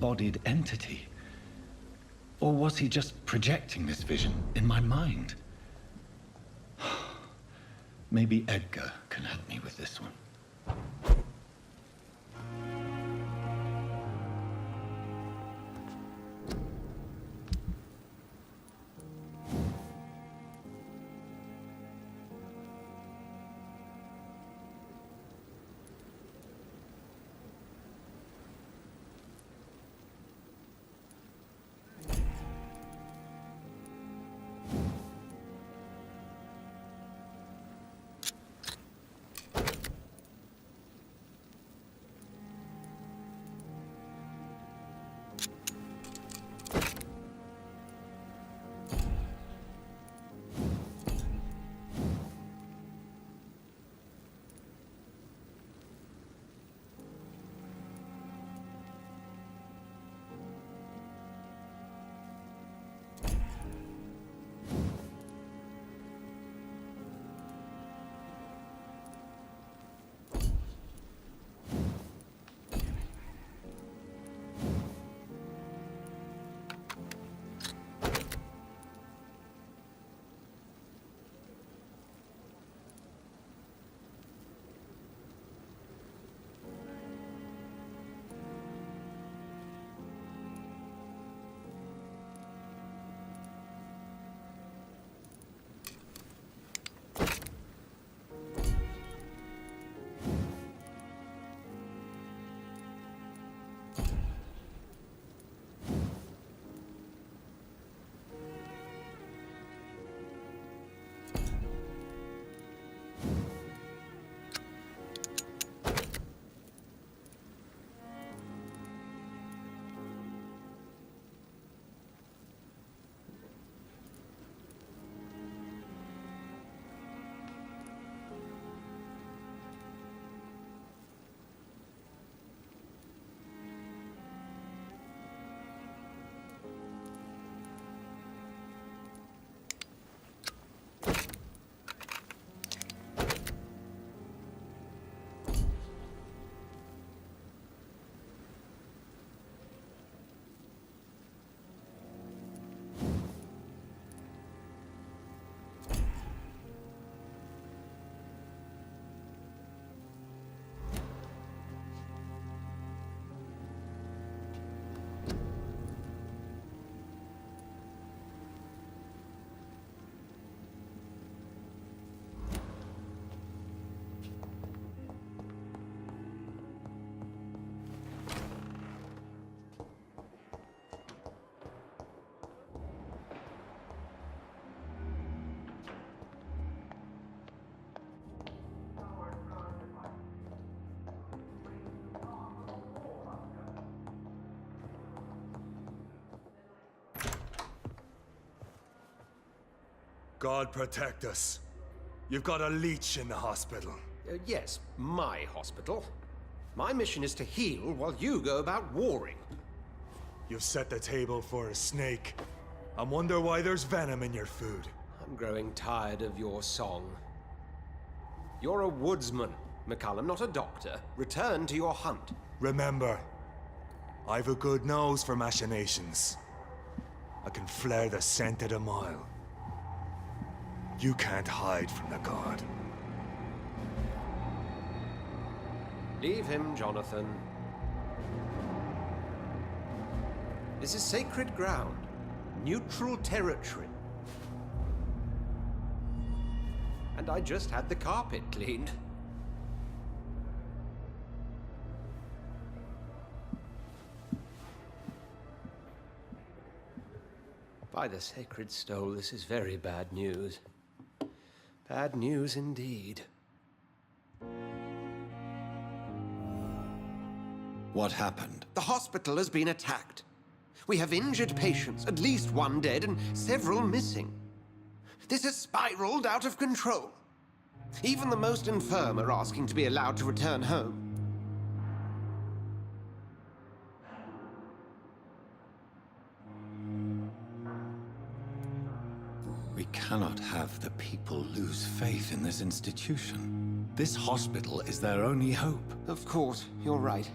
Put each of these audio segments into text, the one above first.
disembodied entity? Or was he just projecting this vision in my mind? Maybe Edgar can help me with this one. God protect us. You've got a leech in the hospital. Yes, my hospital. My mission is to heal while you go about warring. You've set the table for a snake. I wonder why there's venom in your food. I'm growing tired of your song. You're a woodsman, McCallum, not a doctor. Return to your hunt. Remember, I've a good nose for machinations. I can flare the scent at a mile. You can't hide from the god. Leave him, Jonathan. This is sacred ground. Neutral territory. And I just had the carpet cleaned. By the sacred stole, this is very bad news. Bad news indeed. What happened? The hospital has been attacked. We have injured patients, at least one dead and several missing. This has spiraled out of control. Even the most infirm are asking to be allowed to return home. We cannot have the people lose faith in this institution. This hospital is their only hope. Of course, you're right.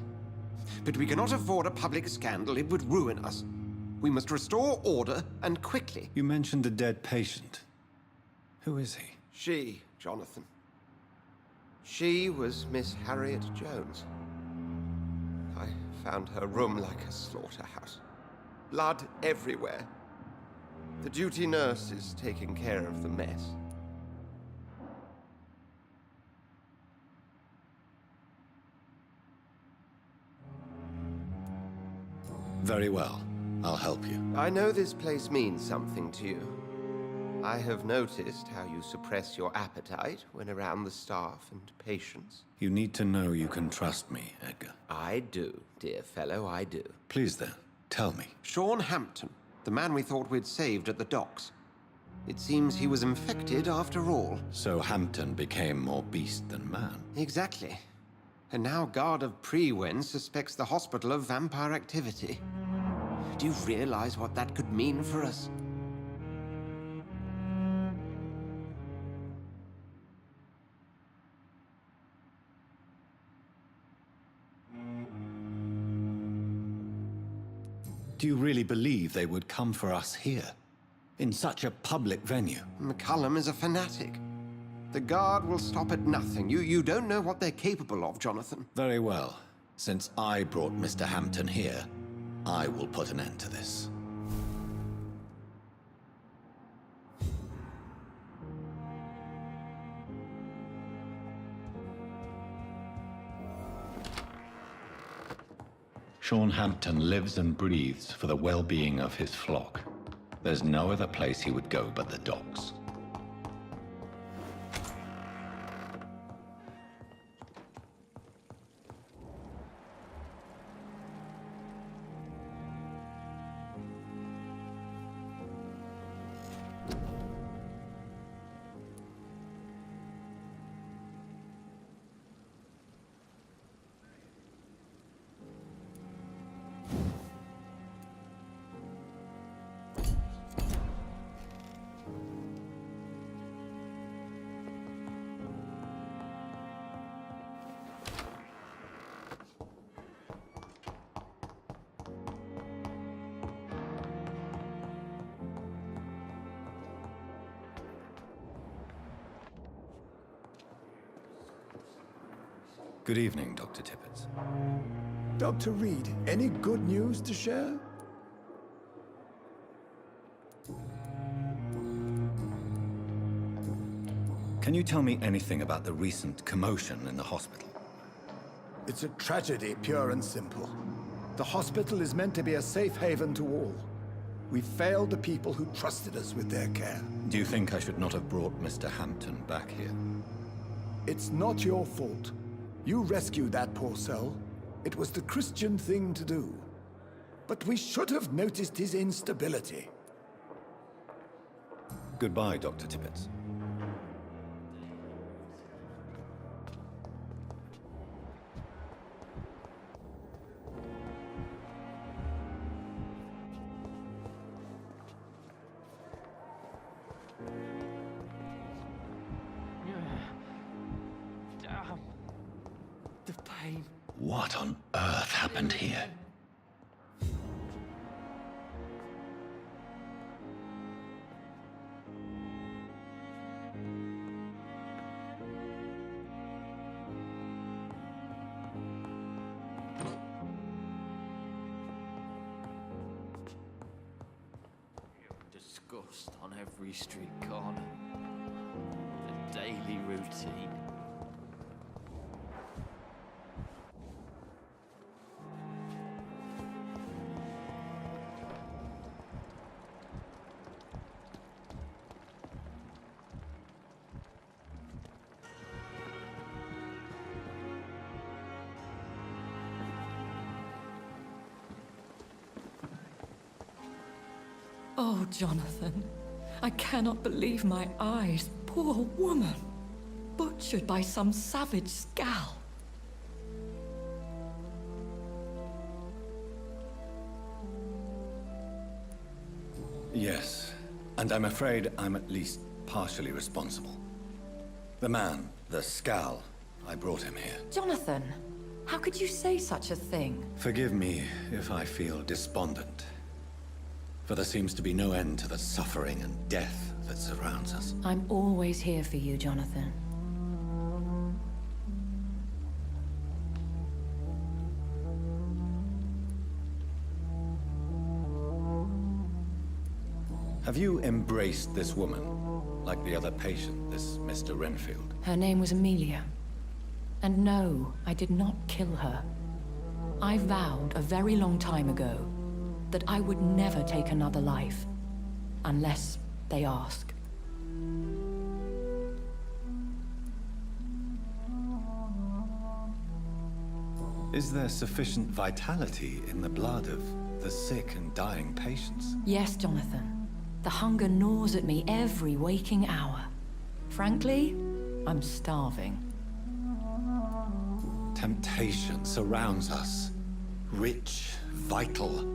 But we cannot afford a public scandal. It would ruin us. We must restore order, and quickly. You mentioned a dead patient. Who is he? She, Jonathan. She was Miss Harriet Jones. I found her room like a slaughterhouse. Blood everywhere. The duty nurse is taking care of the mess. Very well. I'll help you. I know this place means something to you. I have noticed how you suppress your appetite when around the staff and patients. You need to know you can trust me, Edgar. I do, dear fellow, I do. Please then, tell me. Sean Hampton, the man we thought we'd saved at the docks. It seems he was infected after all. So Hampton became more beast than man. Exactly. And now Guard of Prewen suspects the hospital of vampire activity. Do you realize what that could mean for us? Do you really believe they would come for us here? In such a public venue? McCullum is a fanatic. The Guard will stop at nothing. You don't know what they're capable of, Jonathan. Very well. Since I brought Mr. Hampton here, I will put an end to this. Sean Hampton lives and breathes for the well-being of his flock. There's no other place he would go but the docks. Good evening, Dr. Tippett. Dr. Reed, any good news to share? Can you tell me anything about the recent commotion in the hospital? It's a tragedy, pure and simple. The hospital is meant to be a safe haven to all. We failed the people who trusted us with their care. Do you think I should not have brought Mr. Hampton back here? It's not your fault. You rescued that poor soul. It was the Christian thing to do. But we should have noticed his instability. Goodbye, Dr. Tippett. Damn. The pain. What on earth happened here? Disgust on every street corner. The daily routine. Oh, Jonathan, I cannot believe my eyes. Poor woman, butchered by some savage scowl. Yes, and I'm afraid I'm at least partially responsible. The man, the Scal, I brought him here. Jonathan, How could you say such a thing? Forgive me if I feel despondent. For there seems to be no end to the suffering and death that surrounds us. I'm always here for you, Jonathan. Have you embraced this woman? Like the other patient, this Mr. Renfield? Her name was Amelia. And no, I did not kill her. I vowed a very long time ago that I would never take another life, unless they ask. Is there sufficient vitality in the blood of the sick and dying patients? Yes, Jonathan. The hunger gnaws at me every waking hour. Frankly, I'm starving. Temptation surrounds us. Rich, vital.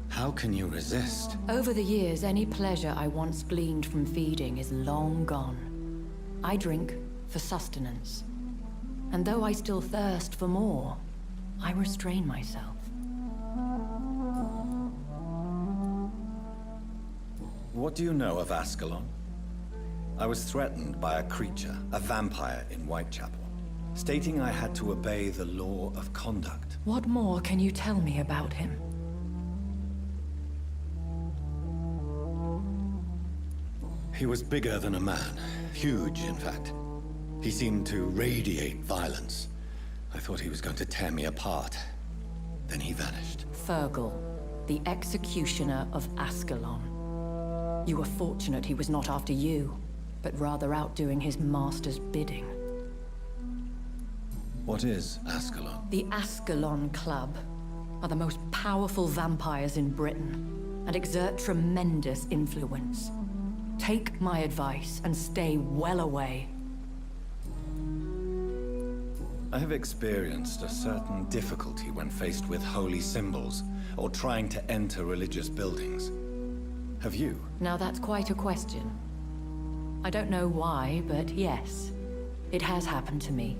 How can you resist? Over the years, any pleasure I once gleaned from feeding is long gone. I drink for sustenance. And though I still thirst for more, I restrain myself. What do you know of Ascalon? I was threatened by a creature, a vampire in Whitechapel, stating I had to obey the law of conduct. What more can you tell me about him? He was bigger than a man. Huge, in fact. He seemed to radiate violence. I thought he was going to tear me apart. Then he vanished. Fergal, the executioner of Ascalon. You were fortunate he was not after you, but rather out doing his master's bidding. What is Ascalon? The Ascalon Club are the most powerful vampires in Britain and exert tremendous influence. Take my advice and stay well away. I have experienced a certain difficulty when faced with holy symbols or trying to enter religious buildings. Have you? Now that's quite a question. I don't know why, but yes, it has happened to me.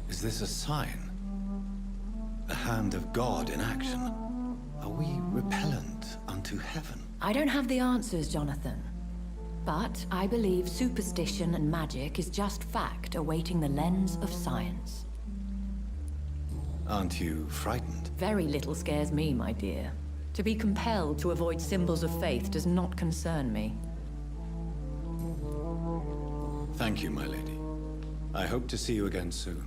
Is this a sign? The hand of God in action? Are we repellent unto heaven? I don't have the answers, Jonathan. But I believe superstition and magic is just fact awaiting the lens of science. Aren't you frightened? Very little scares me, my dear. To be compelled to avoid symbols of faith does not concern me. Thank you, my lady. I hope to see you again soon.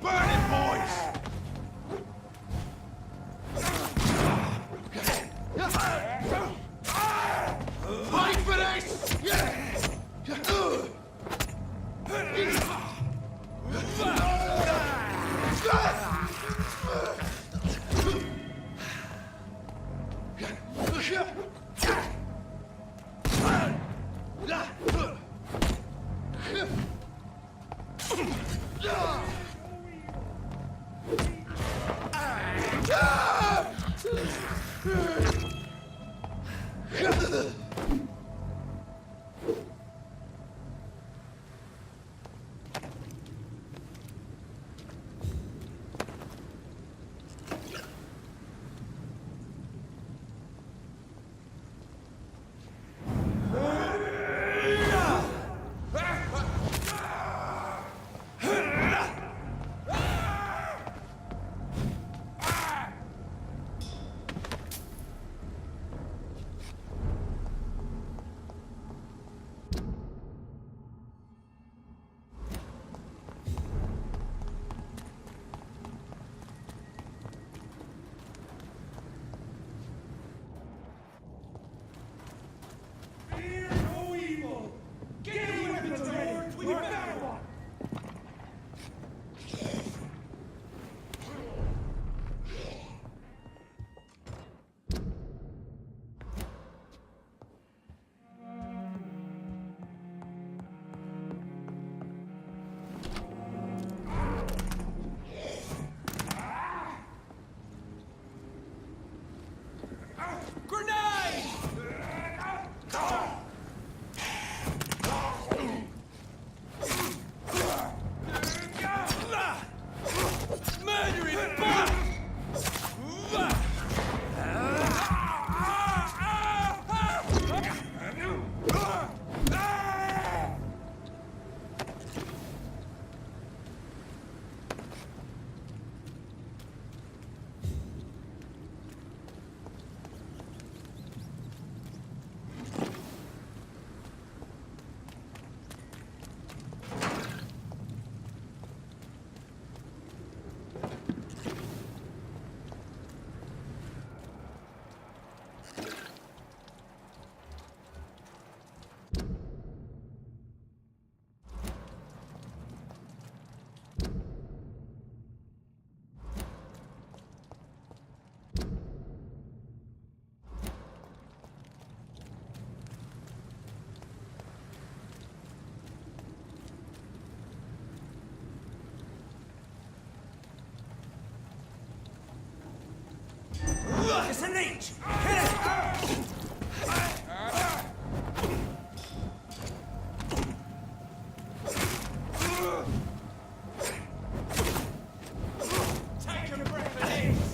Burn it, boys! Fight for this! It's a leech! Kill it! Take your breath for this!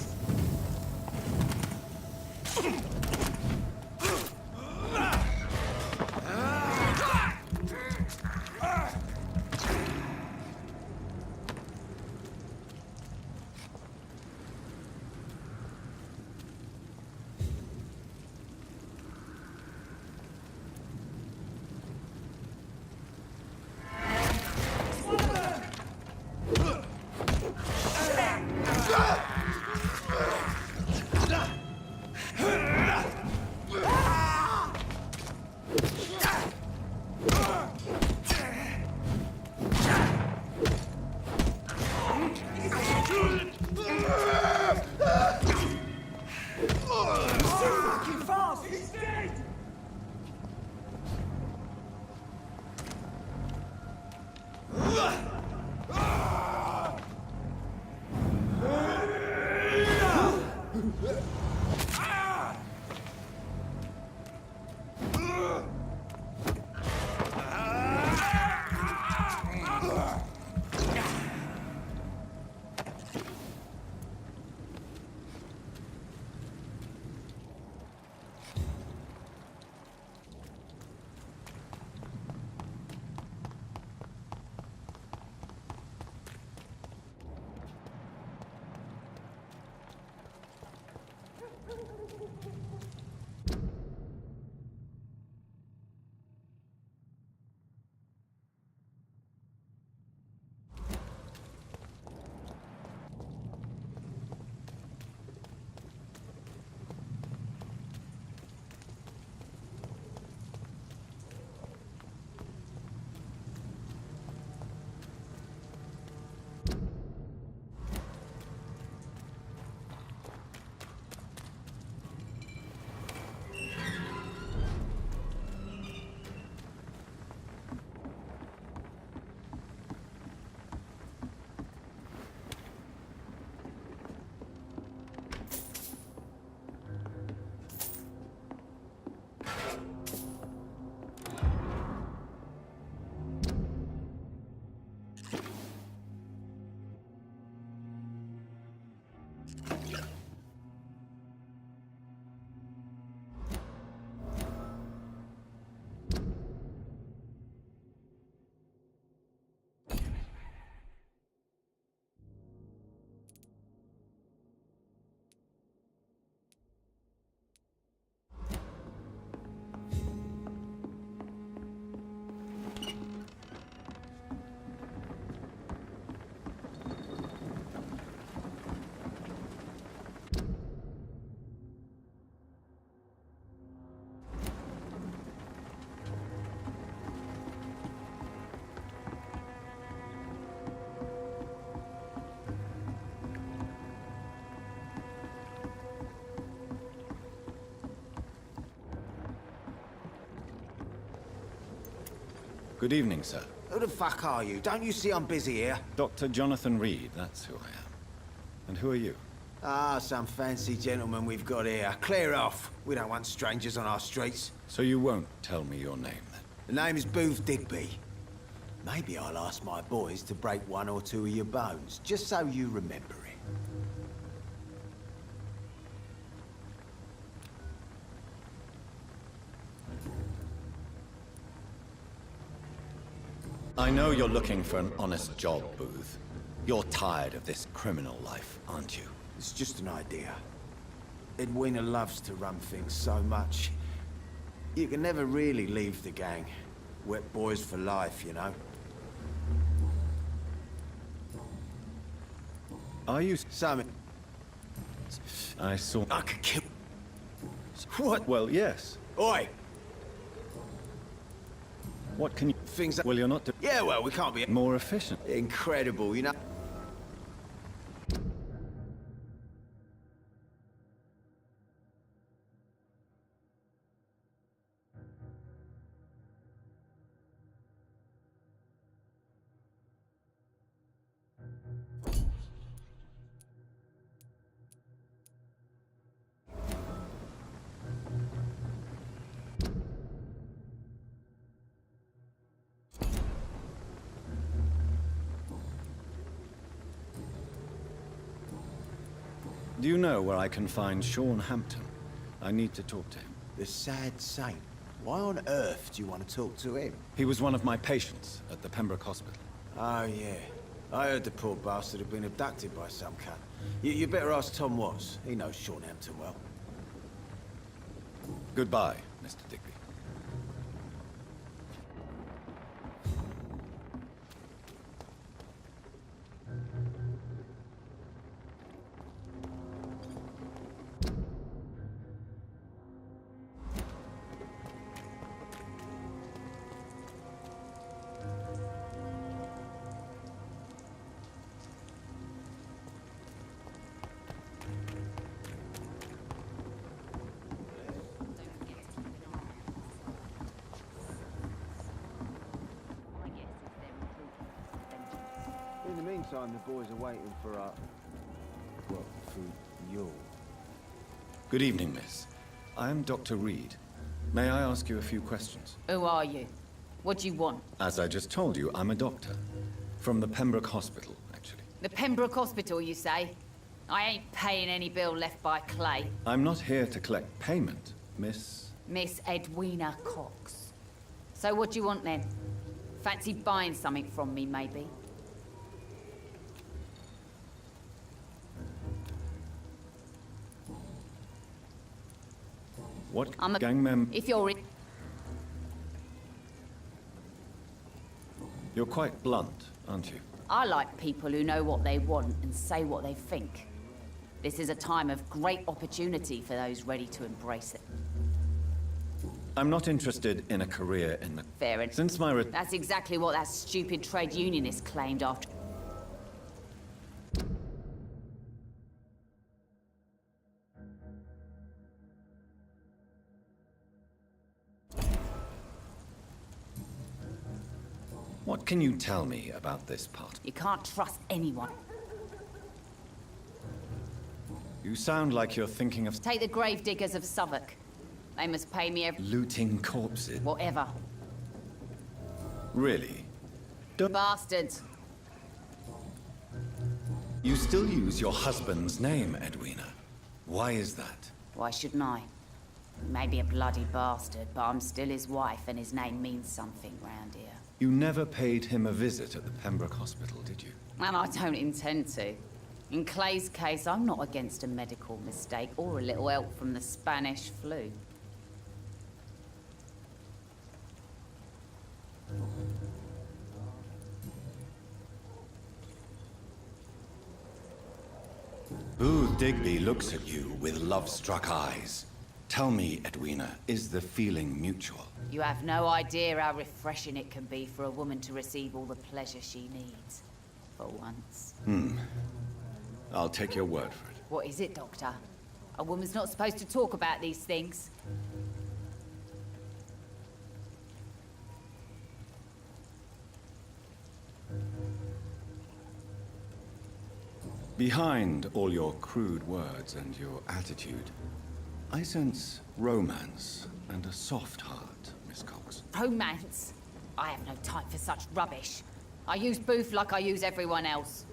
Good evening, sir. Who the fuck are you? Don't you see I'm busy here? Dr. Jonathan Reed, that's who I am. And who are you? Ah, some fancy gentleman we've got here. Clear off. We don't want strangers on our streets. So you won't tell me your name, then? The name is Booth Digby. Maybe I'll ask my boys to break one or two of your bones, just so you remember it. I know you're looking for an honest job, Booth. You're tired of this criminal life, aren't you? It's just an idea. Edwina loves to run things so much. You can never really leave the gang. Wet boys for life, you know? Are you... Some... I saw... I could kill... What? Well, yes. Oi! What can you... Things that... Well, you're not... Yeah, well, we can't be... More efficient. Incredible, you know? Do you know where I can find Sean Hampton? I need to talk to him. The sad saint. Why on earth do you want to talk to him? He was one of my patients at the Pembroke Hospital. Oh, yeah. I heard the poor bastard had been abducted by some cunt. You better ask Tom Watts. He knows Sean Hampton well. Goodbye, Mr. Digby. In the meantime, the boys are waiting for well, for you. Good evening, miss. I am Dr. Reed. May I ask you a few questions? Who are you? What do you want? As I just told you, I'm a doctor. From the Pembroke Hospital, actually. The Pembroke Hospital, you say? I ain't paying any bill left by Clay. I'm not here to collect payment, miss. Miss Edwina Cox. So what do you want then? Fancy buying something from me, maybe? What I'm a gang member? If you're You're quite blunt, aren't you? I like people who know what they want and say what they think. This is a time of great opportunity for those ready to embrace it. I'm not interested in a career in the... Fair enough. Since my That's exactly what that stupid trade unionist claimed after... What can you tell me about this part? You can't trust anyone. You sound like you're thinking of Take the gravediggers of Southwark. They must pay me looting corpses. whatever. Really? Bastards. You still use your husband's name, Edwina. Why is that? Why shouldn't I? He may be a bloody bastard, but I'm still his wife and his name means something round here. You never paid him a visit at the Pembroke Hospital, did you? And I don't intend to. In Clay's case, I'm not against a medical mistake or a little help from the Spanish flu. Booth Digby looks at you with love-struck eyes. Tell me, Edwina, is the feeling mutual? You have no idea how refreshing it can be for a woman to receive all the pleasure she needs. For once. I'll take your word for it. What is it, Doctor? A woman's not supposed to talk about these things. Behind all your crude words and your attitude, I sense romance and a soft heart, Miss Cox. Romance? I have no time for such rubbish. I use Booth like I use everyone else.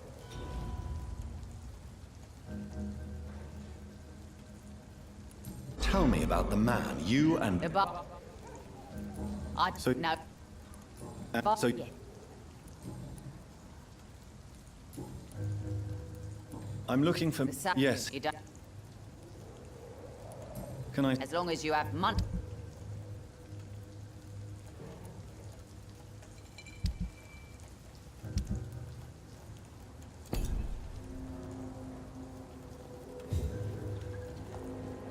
Tell me about the man you and... But I So- no. so Yeah. I'm looking for... Yes, You don't, can I... as long as you have money.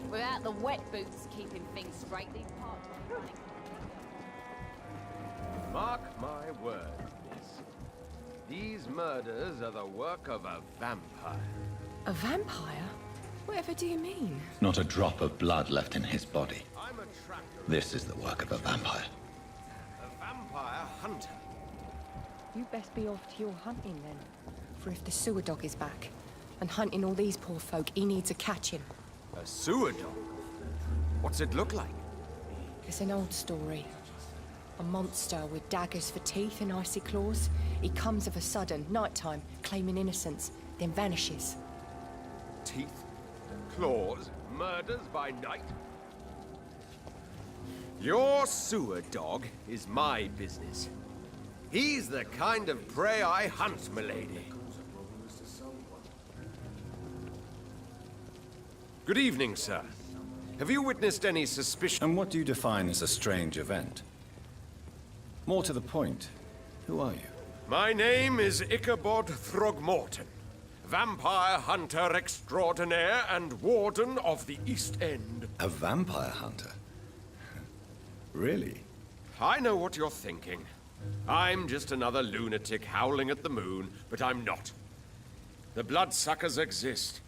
Without the wet boots keeping things straight, these parts will be running. Mark my words, miss. These murders are the work of a vampire. A vampire? Whatever do you mean? Not a drop of blood left in his body. I'm a tractor. This is the work of a vampire. A vampire hunter. You best be off to your hunting then. For if the sewer dog is back, and hunting all these poor folk, he needs a catching. A sewer dog? What's it look like? It's an old story. A monster with daggers for teeth and icy claws. He comes of a sudden, nighttime, claiming innocence, then vanishes. Teeth claws, murders by night. Your sewer dog is my business. He's the kind of prey I hunt, milady. Good evening, sir. Have you witnessed any suspicion? And what do you define as a strange event? More to the point, who are you? My name is Ichabod Throgmorton, vampire hunter extraordinaire and warden of the East End. A vampire hunter? Really? I know what you're thinking. I'm just another lunatic howling at the moon, but I'm not. The bloodsuckers exist,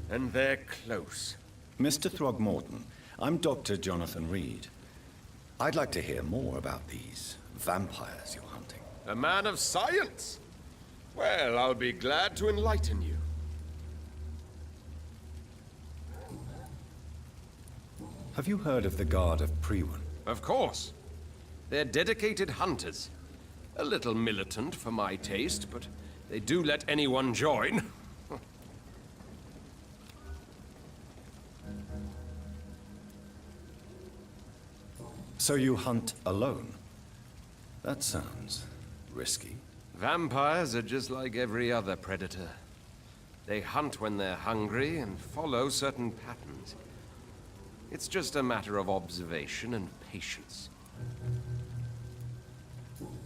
and they're close. Mr. Throgmorton, I'm Dr. Jonathan Reed. I'd like to hear more about these vampires you're hunting. A man of science? Well, I'll be glad to enlighten you. Have you heard of the Guard of Priwen? Of course. They're dedicated hunters. A little militant for my taste, but they do let anyone join. So you hunt alone? That sounds risky. Vampires are just like every other predator. They hunt when they're hungry and follow certain patterns. It's just a matter of observation and patience.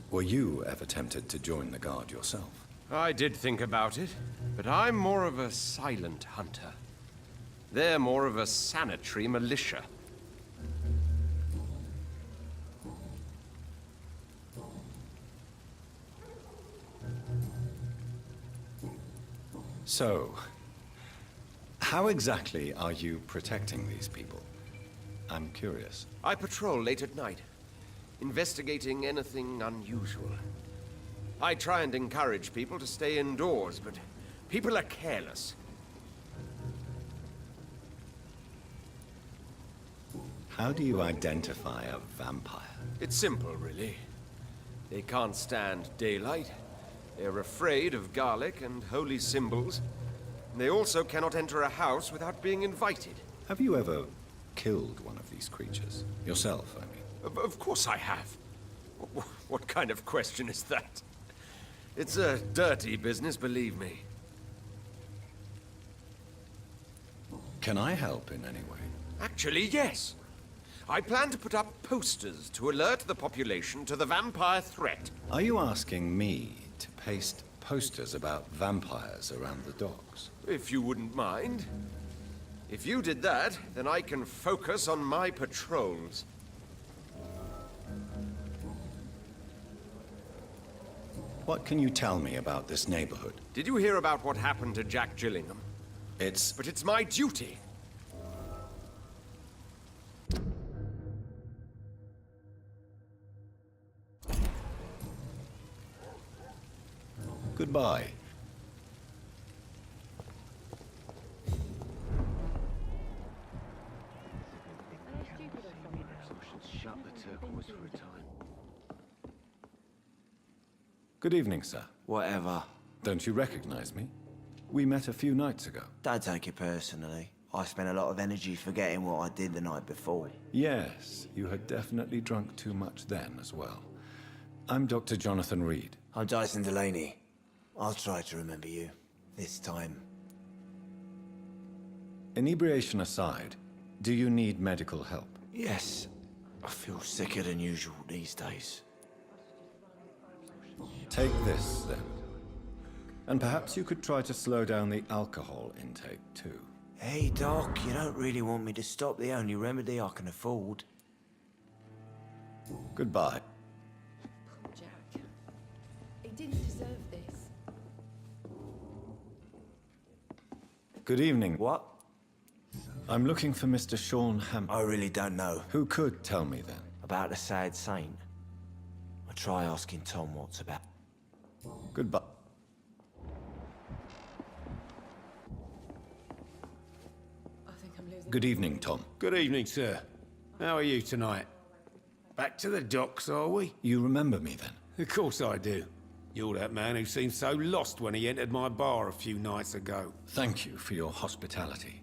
Were you ever tempted to join the Guard yourself? I did think about it, but I'm more of a silent hunter. They're more of a sanitary militia. So, how exactly are you protecting these people? I'm curious. I patrol late at night, investigating anything unusual. I try and encourage people to stay indoors, but people are careless. How do you identify a vampire? It's simple, really. They can't stand daylight. They're afraid of garlic and holy symbols. They also cannot enter a house without being invited. Have you ever killed one of these creatures? Yourself, I mean. Of course I have. What kind of question is that? It's a dirty business, believe me. Can I help in any way? Actually, yes. I plan to put up posters to alert the population to the vampire threat. Are you asking me to paste posters about vampires around the docks? If you wouldn't mind. If you did that, then I can focus on my patrols. What can you tell me about this neighborhood? Did you hear about what happened to Jack Gillingham? But it's my duty. Goodbye. Shut the turquoise for a time. Good evening, sir. Whatever. Don't you recognize me? We met a few nights ago. Don't take it personally. I spent a lot of energy forgetting what I did the night before. Yes, you had definitely drunk too much then as well. I'm Dr. Jonathan Reed. I'm Dyson Delaney. I'll try to remember you. This time. Inebriation aside, do you need medical help? Yes. I feel sicker than usual these days. Take this, then. And perhaps you could try to slow down the alcohol intake, too. Hey, Doc, you don't really want me to stop the only remedy I can afford. Goodbye. Jack. He didn't deserve this. Good evening. What? I'm looking for Mr. Sean Hampton. I really don't know. Who could tell me then? About the sad saint. I'll try asking Tom what's about. Goodbye. I think I'm losing. Good evening, Tom. Good evening, sir. How are you tonight? Back to the docks, are we? You remember me then? Of course I do. You're that man who seemed so lost when he entered my bar a few nights ago. Thank you for your hospitality.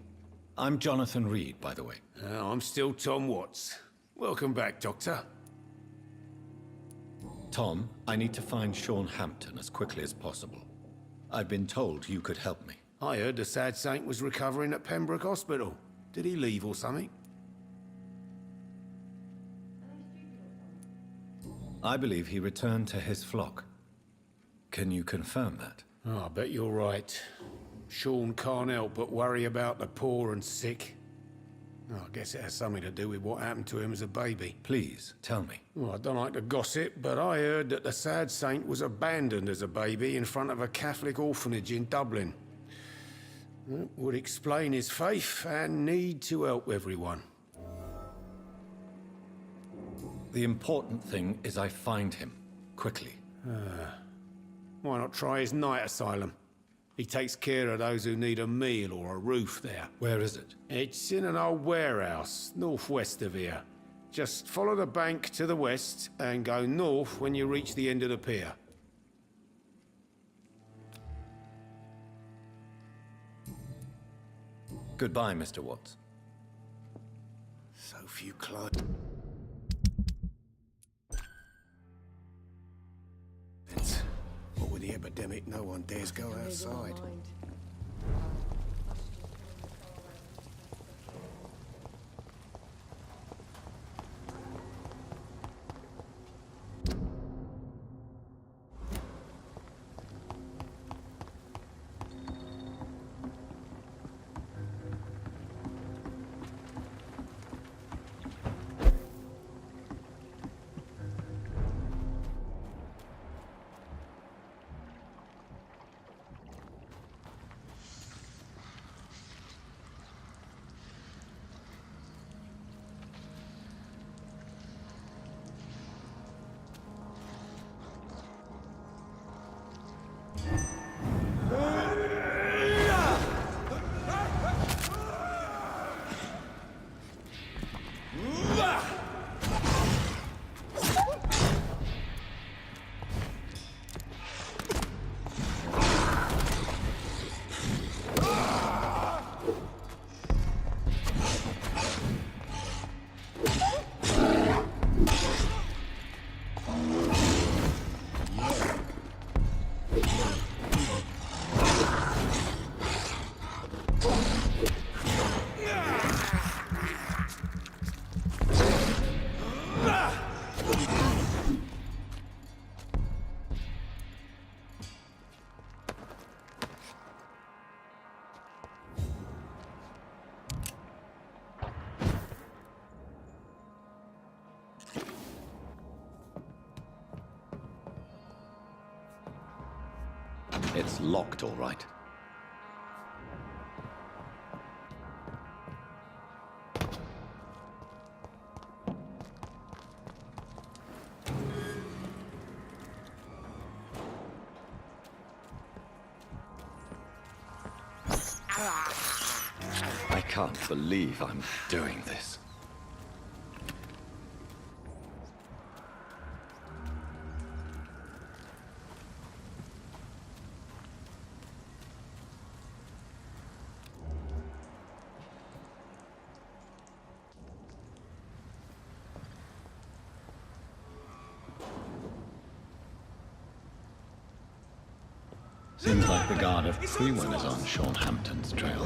I'm Jonathan Reed, by the way. I'm still Tom Watts. Welcome back, Doctor. Tom, I need to find Sean Hampton as quickly as possible. I've been told you could help me. I heard the sad saint was recovering at Pembroke Hospital. Did he leave or something? I believe he returned to his flock. Can you confirm that? Oh, I bet you're right. Sean can't help but worry about the poor and sick. Oh, I guess it has something to do with what happened to him as a baby. Please, tell me. Well, I don't like to gossip, but I heard that the sad saint was abandoned as a baby in front of a Catholic orphanage in Dublin. That would explain his faith and need to help everyone. The important thing is I find him, quickly. Why not try his night asylum? He takes care of those who need a meal or a roof there. Where is it? It's in an old warehouse, northwest of here. Just follow the bank to the west and go north when you reach the end of the pier. Goodbye, Mr. Watts. So few clients. What with the epidemic, no one dares go outside. It's locked, all right. I can't believe I'm doing this. Seems like the guard of Freeman is on Sean Hampton's trail.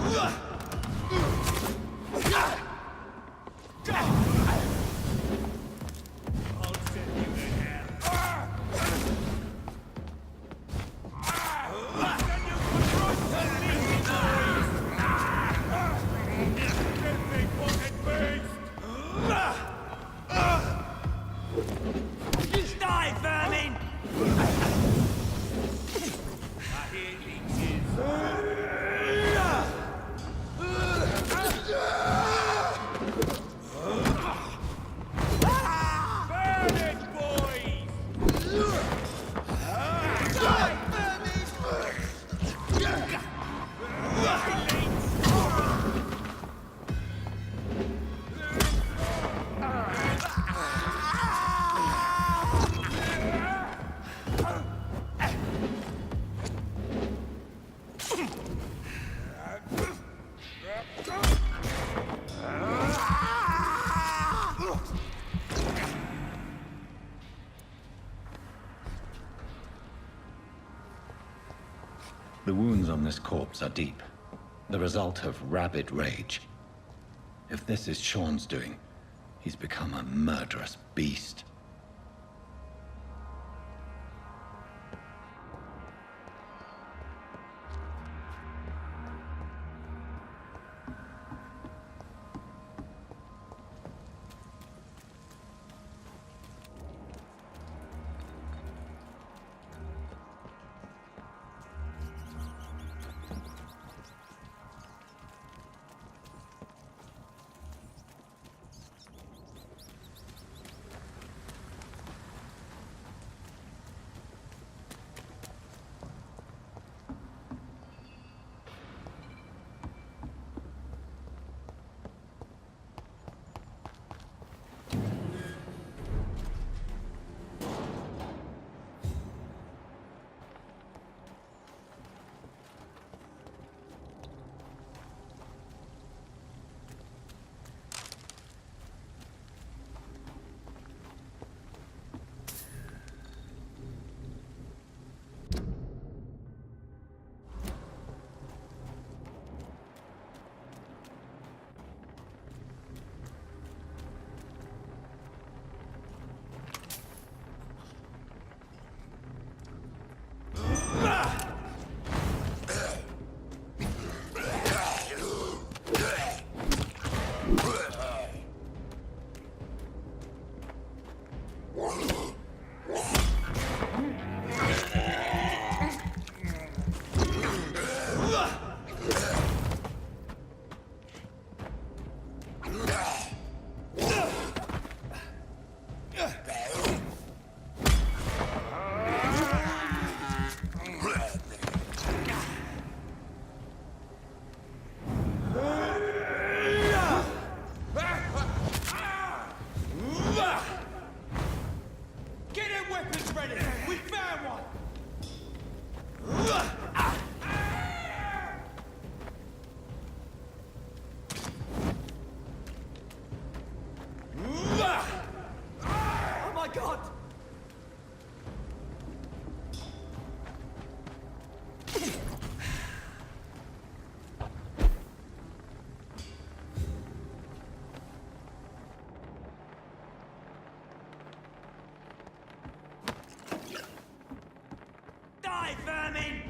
The wounds on this corpse are deep. The result of rabid rage. If this is Sean's doing, he's become a murderous beast. Die, vermin!